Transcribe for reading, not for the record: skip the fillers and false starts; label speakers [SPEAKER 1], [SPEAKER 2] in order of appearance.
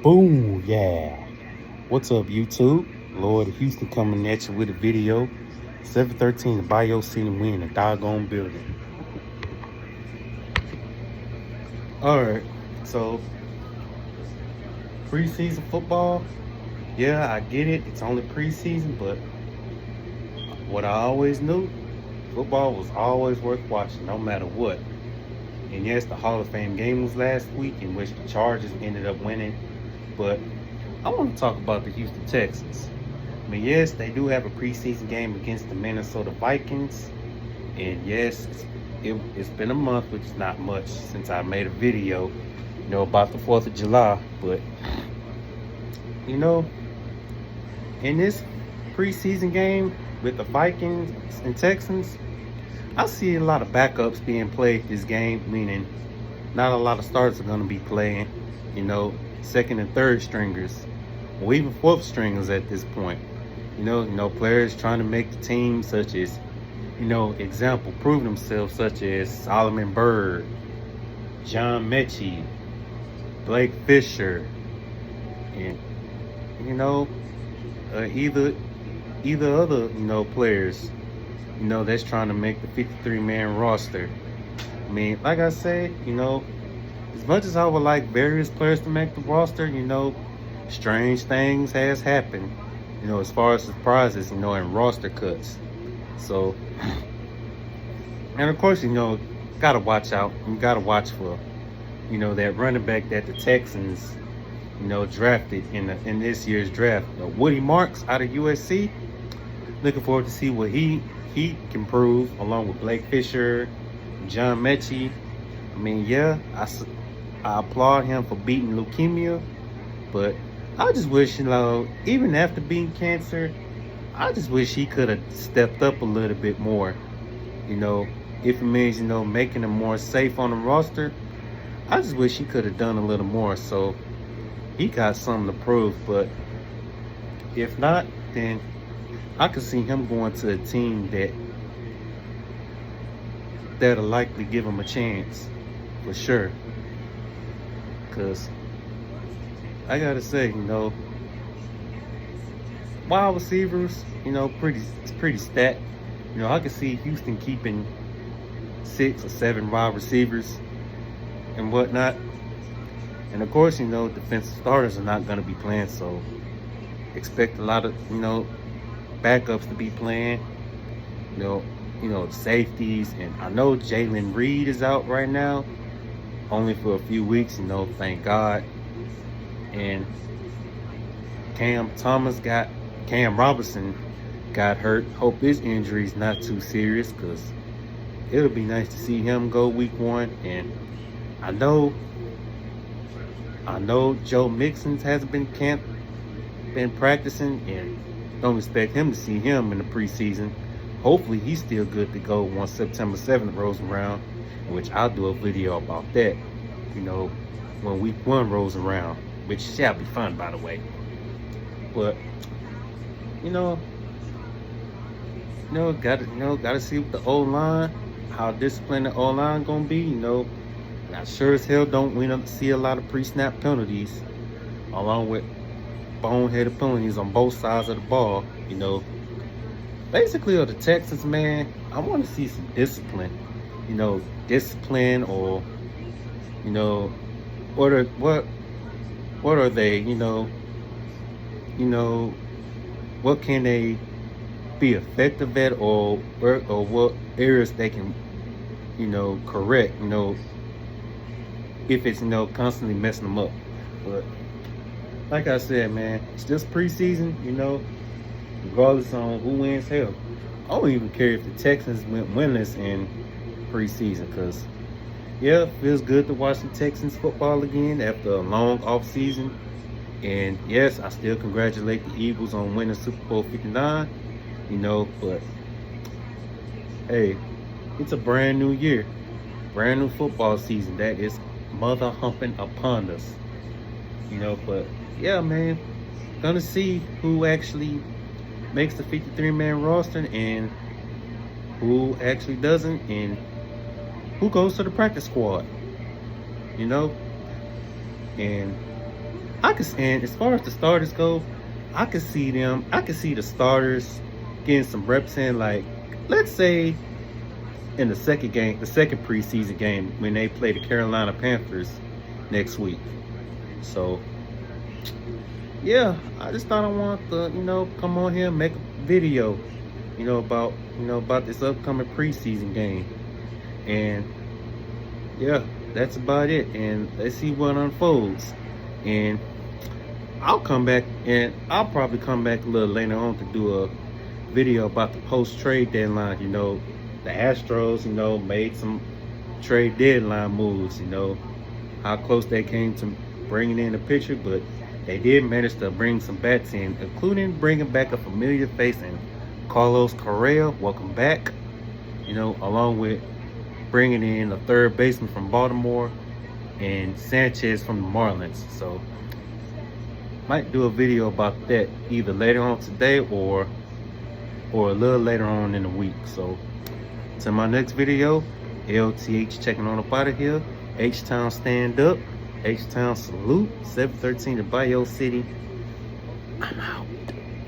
[SPEAKER 1] Boom, yeah. What's up, YouTube? Lord Houston coming at you with a video. 7-13 to buy your city win a doggone building. Alright, so preseason football, yeah, I get it. It's only preseason, but what I always knew, football was always worth watching, no matter what. And yes, the Hall of Fame game was last week, in which the Chargers ended up winning. But I want to talk about the Houston Texans. I mean, yes, they do have a preseason game against the Minnesota Vikings. And yes, it's been a month, which is not much, since I made a video, about the 4th of July. But, in this preseason game with the Vikings and Texans, I see a lot of backups being played this game, meaning not a lot of starters are going to be playing, second and third stringers, or even fourth stringers at this point. Players trying to make the team, such as, prove themselves, such as Solomon Byrd, John Mechie, Blake Fisher, and, either other, players, that's trying to make the 53-man roster. I mean, like I said, as much as I would like various players to make the roster, strange things has happened, as far as surprises, and roster cuts. So, and of course, gotta watch out. You gotta watch for, that running back that the Texans, drafted in this year's draft, Woody Marks out of USC. Looking forward to see what he can prove, along with Blake Fisher, John Mechie. I mean, yeah, I applaud him for beating leukemia, but I just wish, even after beating cancer, I just wish he could have stepped up a little bit more. If it means, making him more safe on the roster, I just wish he could have done a little more. So he got something to prove. But if not, then I could see him going to a team that'll likely give him a chance, for sure. Because I gotta say, wide receivers, it's pretty stacked. I could see Houston keeping 6 or 7 wide receivers and whatnot. And of course, defensive starters are not gonna be playing, so expect a lot of, backups to be playing, safeties. And I know Jalen Reed is out right now, only for a few weeks, thank God. And Cam Robinson got hurt. Hope his injury is not too serious, because it'll be nice to see him go week 1. And I know Joe Mixon hasn't been practicing, and don't expect him to see him in the preseason. Hopefully he's still good to go once September 7th rolls around, which I'll do a video about that, when week 1 rolls around, which shall be fun, by the way. But gotta see what the O-line, how disciplined the O-line gonna be. I sure as hell don't want to see a lot of pre-snap penalties, along with boneheaded penalties on both sides of the ball. Basically, of the Texans, man, I want to see some discipline. Discipline, or what are they? What can they be effective at, or what areas they can, correct. If it's constantly messing them up. But like I said, man, it's just preseason. Regardless on who wins, hell, I don't even care if the Texans went winless in preseason, because yeah, it feels good to watch the Texans football again after a long off season. And yes, I still congratulate the Eagles on winning Super Bowl 59. But hey, it's a brand new year, brand new football season that is mother humping upon us. But yeah, man, gonna see who actually makes the 53-man roster and who actually doesn't, and who goes to the practice squad. And and as far as the starters go, I could see them. I could see the starters getting some reps in. Like, let's say in the second game, the second preseason game when they play the Carolina Panthers next week. So yeah, I just thought I wanted to, come on here and make a video, about this upcoming preseason game. And yeah, that's about it. And let's see what unfolds. And I'll probably come back a little later on to do a video about the post trade deadline. The Astros, made some trade deadline moves, how close they came to bringing in a pitcher, but they did manage to bring some bats in, including bringing back a familiar face in Carlos Correa. Welcome back. Along with bringing in a third baseman from Baltimore and Sanchez from the Marlins. So might do a video about that either later on today or a little later on in the week. So to my next video, LTH checking on up out of here. H-Town stand up. H-Town salute. 713 to Bio City. I'm out.